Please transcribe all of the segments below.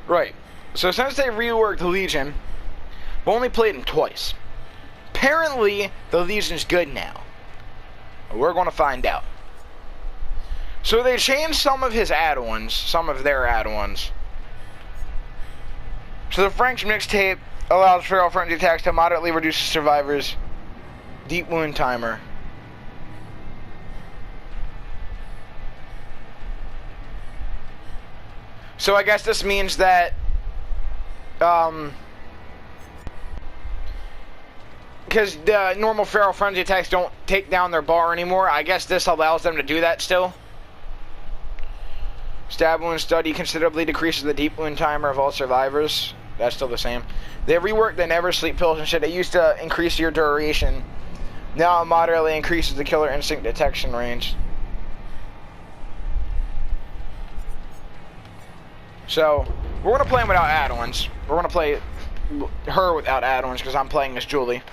Right. So since they reworked the Legion, we only played him twice. Apparently, the Legion's good now. We're going to find out. So they changed some of his add-ons, some of their add-ons. So the French mixtape allows feral frenzy attacks to moderately reduce the survivor's deep wound timer. So I guess this means that, because the normal feral frenzy attacks don't take down their bar anymore, I guess this allows them to do that still. Stab wound study considerably decreases the deep wound timer of all survivors. That's still the same. They reworked the never sleep pills and shit. It used to increase your duration. Now it moderately increases the killer instinct detection range. So, we're going to play him without add-ons. We're going to play her without add-ons because I'm playing as Julie.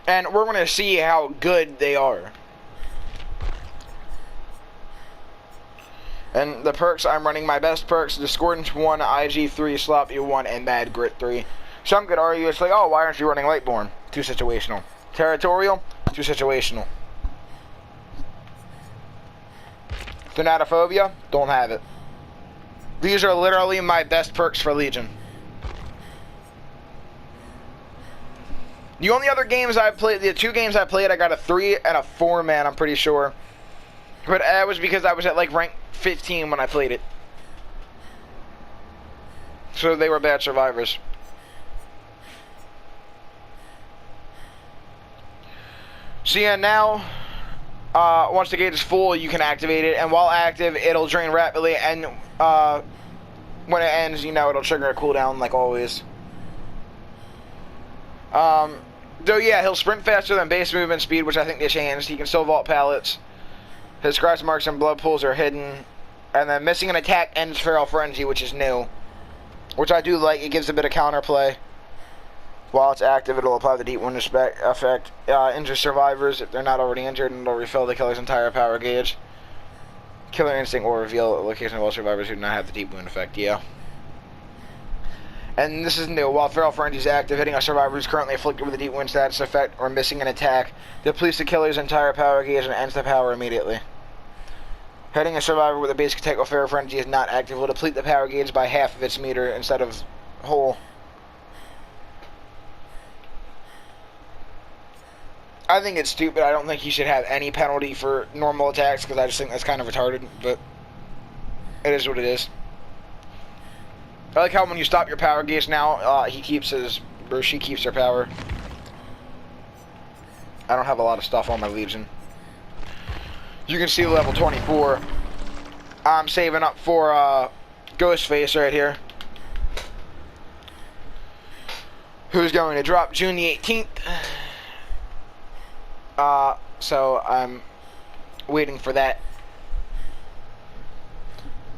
And we're going to see how good they are. And the perks, I'm running my best perks: Discordance 1, IG 3, Sloppy 1, and Mad Grit 3. Some could argue it's like, oh, why aren't you running Lightborn? Too situational. Territorial? Too situational. Thanatophobia? Don't have it. These are literally my best perks for Legion. The only other games I played, the 2 games I played, I got a 3 and a 4 man, I'm pretty sure. But that was because I was at like rank 15 when I played it. So they were bad survivors. So yeah, now, once the gate is full, you can activate it, and while active, it'll drain rapidly, and when it ends, you know, it'll trigger a cooldown, like always. Though yeah, he'll sprint faster than base movement speed, which I think they changed. He can still vault pallets. His scratch marks and blood pools are hidden. And then missing an attack ends Feral Frenzy, which is new. Which I do like. It gives a bit of counterplay. While it's active, it'll apply the deep wound effect. Injure survivors if they're not already injured, and it'll refill the killer's entire power gauge. Killer Instinct will reveal the location of all survivors who do not have the deep wound effect. Yeah. And this is new. While Feral Frenzy is active, hitting a survivor who is currently afflicted with a deep wound status effect or missing an attack depletes the killer's entire power gauge and ends the power immediately. Hitting a survivor with a basic attack while Feral Frenzy is not active will deplete the power gauge by half of its meter instead of whole. I think it's stupid. I don't think you should have any penalty for normal attacks because I just think that's kind of retarded, but it is what it is. I like how when you stop your power gauge now, he keeps his, or she keeps her power. I don't have a lot of stuff on my Legion. You can see level 24. I'm saving up for Ghostface right here, who's going to drop June the 18th. So I'm waiting for that.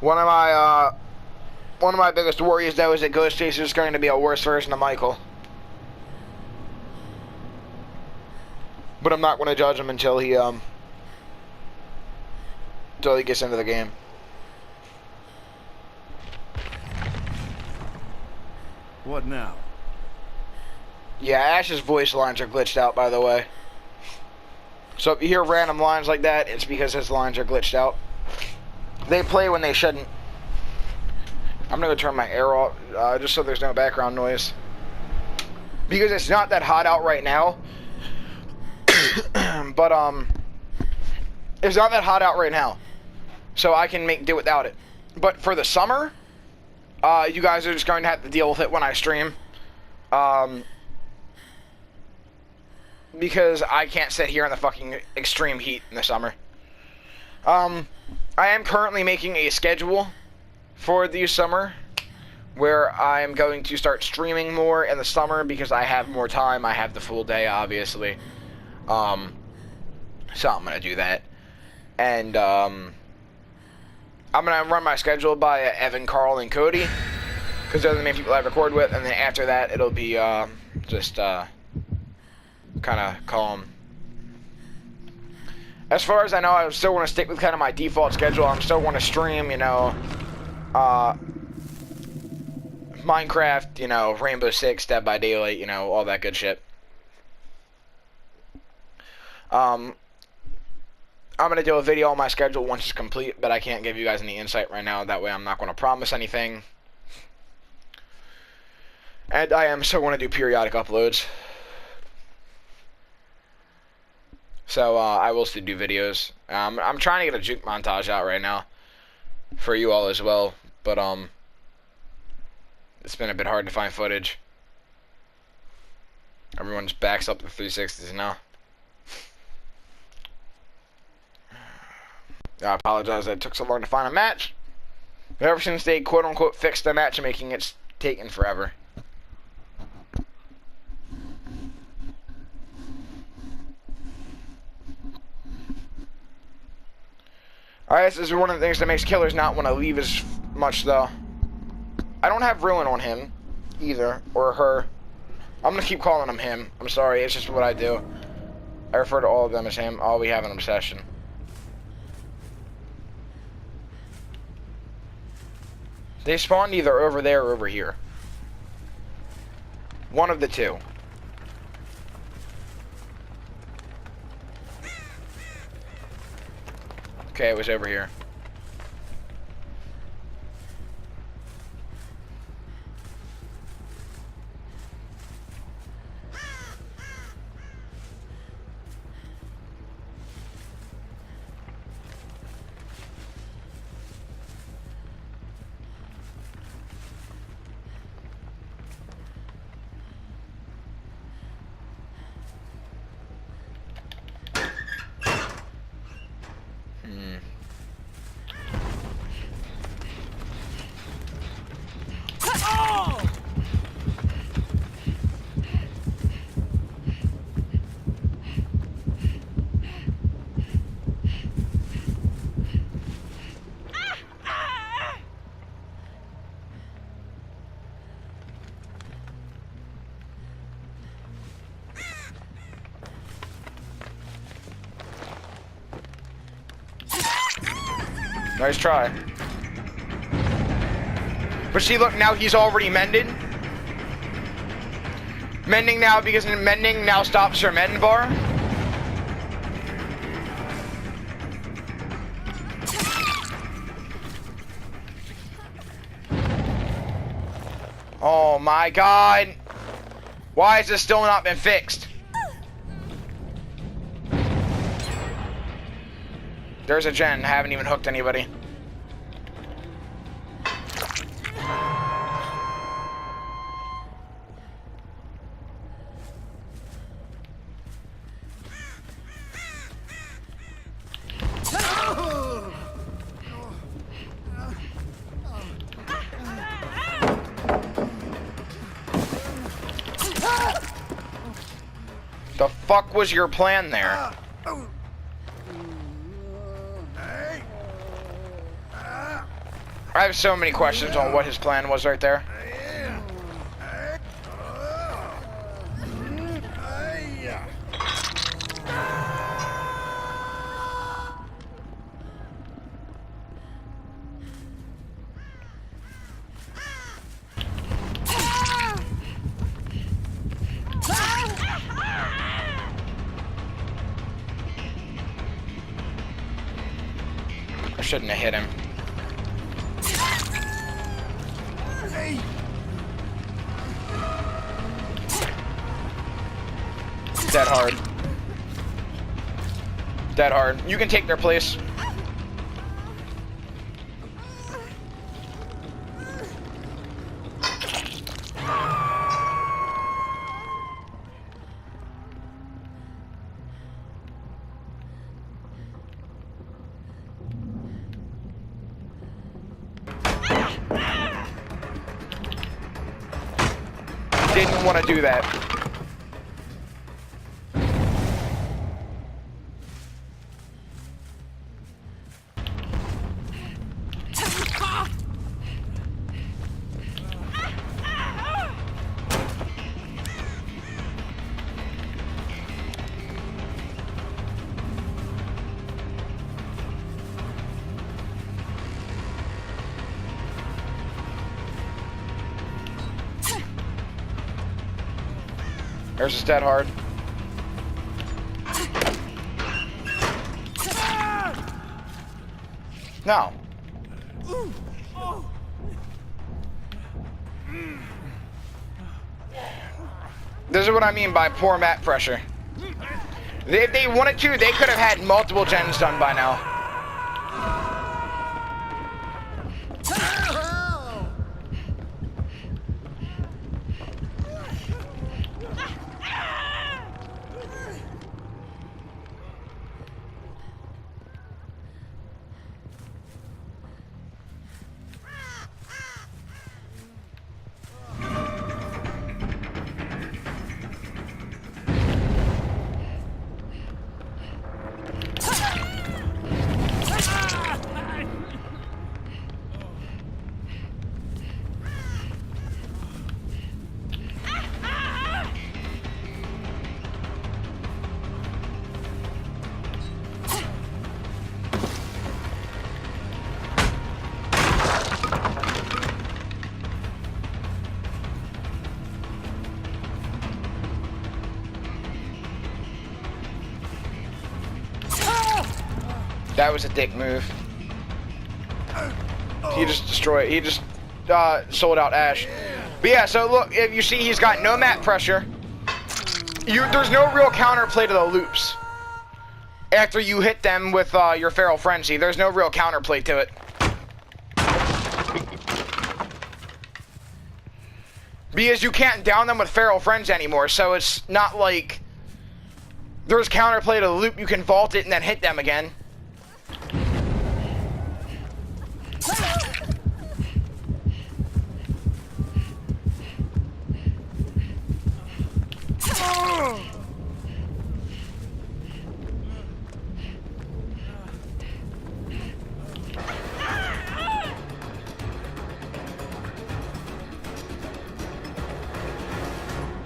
One of my biggest worries, though, is that Ghostface is going to be a worse version of Michael. But I'm not going to judge him until he gets into the game. What now? Yeah, Ash's voice lines are glitched out, by the way. So if you hear random lines like that, it's because his lines are glitched out. They play when they shouldn't. I'm going to turn my air off, just so there's no background noise. Because it's not that hot out right now. But, it's not that hot out right now. So I can do without it. But for the summer, you guys are just going to have to deal with it when I stream. Because I can't sit here in the fucking extreme heat in the summer. I am currently making a schedule for the summer where I'm going to start streaming more in the summer because I have more time. I have the full day, obviously. So I'm going to do that. And I'm going to run my schedule by Evan, Carl, and Cody, because they're the main people I record with. And then after that, it'll be just kind of calm. as far as I know, I still want to stick with kind of my default schedule. I'm still want to stream, you know, Minecraft, you know, Rainbow Six, Dead by Daylight, you know, all that good shit. I'm going to do a video on my schedule once it's complete, but I can't give you guys any insight right now. That way I'm not going to promise anything. And I am still going to do periodic uploads. So, I will still do videos. I'm trying to get a juke montage out right now for you all as well, but, it's been a bit hard to find footage. Everyone's backs up to 360s now. I apologize that it took so long to find a match. But ever since they quote-unquote fixed the matchmaking, it's taken forever. Alright, this is one of the things that makes killers not want to leave as much, though. I don't have Ruin on him, either, or her. I'm gonna keep calling him him. I'm sorry, it's just what I do. I refer to all of them as him. Oh, we have an obsession. They spawned either over there or over here. One of the two. Okay, it was over here. Nice try. But see, look, now he's already mended. Mending now because mending now stops her mend bar. Oh my god. Why has this still not been fixed? There's a gen. Haven't even hooked anybody. The fuck was your plan there? I have so many questions on what his plan was right there. I shouldn't have hit him. Dead hard. Dead hard. You can take their place. Didn't want to do that. There's his dead hard. No. This is what I mean by poor map pressure. If they wanted to, they could have had multiple gens done by now. That was a dick move. He just destroyed. He just sold out Ash. But yeah, so look, if you see, he's got no map pressure. There's no real counterplay to the loops. After you hit them with your Feral Frenzy, there's no real counterplay to it. Because you can't down them with Feral Frenzy anymore, so it's not like there's counterplay to the loop. You can vault it and then hit them again.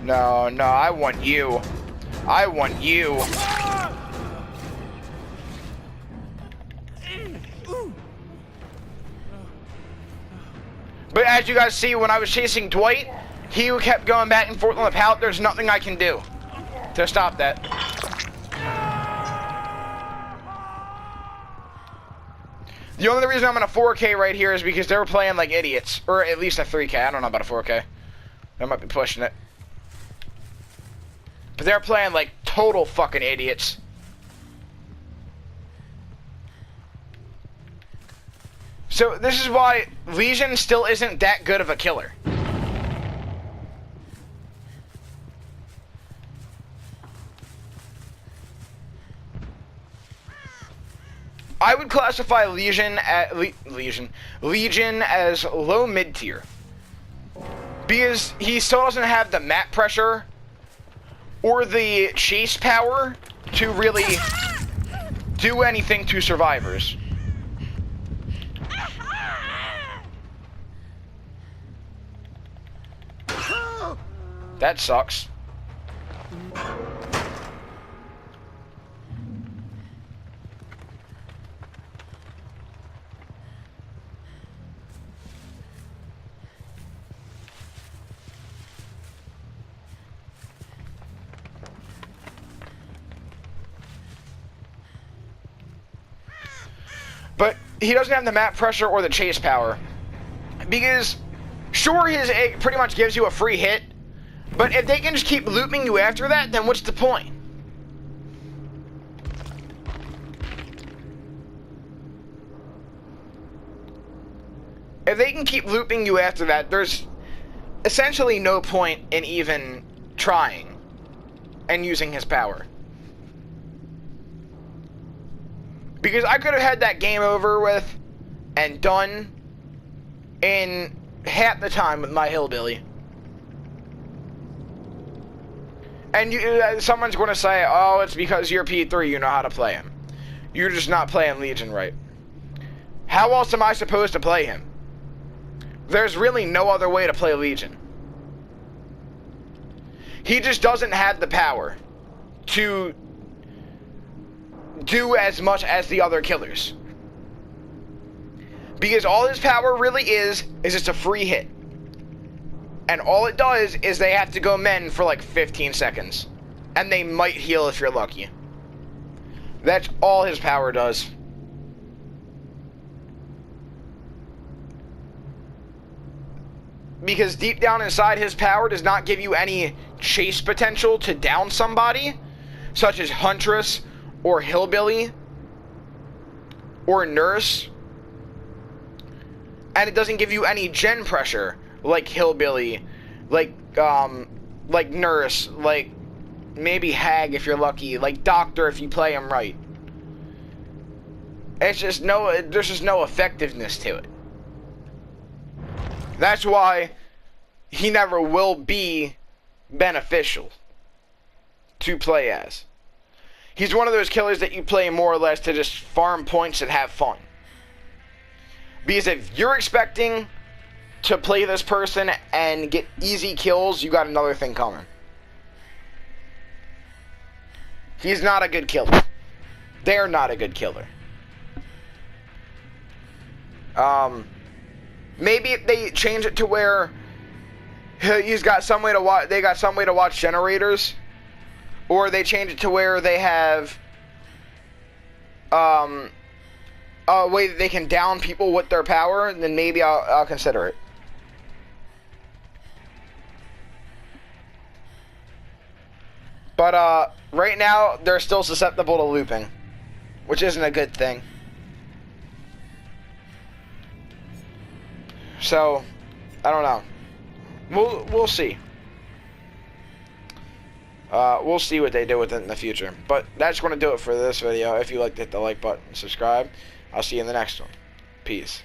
No, no, I want you. I want you. But as you guys see, when I was chasing Dwight, he kept going back and forth on the pallet. There's nothing I can do to stop that. The only reason I'm in a 4K right here is because they were playing like idiots. Or at least a 3K. I don't know about a 4K. I might be pushing it. But they're playing like total fucking idiots. So this is why Legion still isn't that good of a killer. I would classify Legion as low mid tier. Because he still doesn't have the map pressure or the chase power to really do anything to survivors. That sucks. But he doesn't have the map pressure or the chase power. Because, sure, his egg pretty much gives you a free hit, but if they can just keep looping you after that, then what's the point? If they can keep looping you after that, there's essentially no point in even trying and using his power. Because I could have had that game over with and done in half the time with my Hillbilly. And someone's going to say, oh, it's because you're P3, you know how to play him. You're just not playing Legion right. How else am I supposed to play him? There's really no other way to play Legion. He just doesn't have the power to do as much as the other killers. Because all his power really is just a free hit. And all it does is they have to go mend for like 15 seconds. And they might heal if you're lucky. That's all his power does. Because deep down inside, his power does not give you any chase potential to down somebody, such as Huntress or Hillbilly or Nurse. And it doesn't give you any gen pressure like Hillbilly, like Nurse, like maybe Hag if you're lucky, like Doctor if you play him right. It's just there's just no effectiveness to it. That's why he never will be beneficial to play as. He's one of those killers that you play more or less to just farm points and have fun. Because if you're expecting to play this person and get easy kills, you got another thing coming. He's not a good killer. They're not a good killer. Maybe if they change it to where he's got some way to watch, they got some way to watch generators, or they change it to where they have a way that they can down people with their power, then maybe I'll consider it. But right now they're still susceptible to looping, which isn't a good thing. So, I don't know. We'll see. We'll see what they do with it in the future. But that's going to do it for this video. If you liked it, hit the like button, subscribe. I'll see you in the next one. Peace.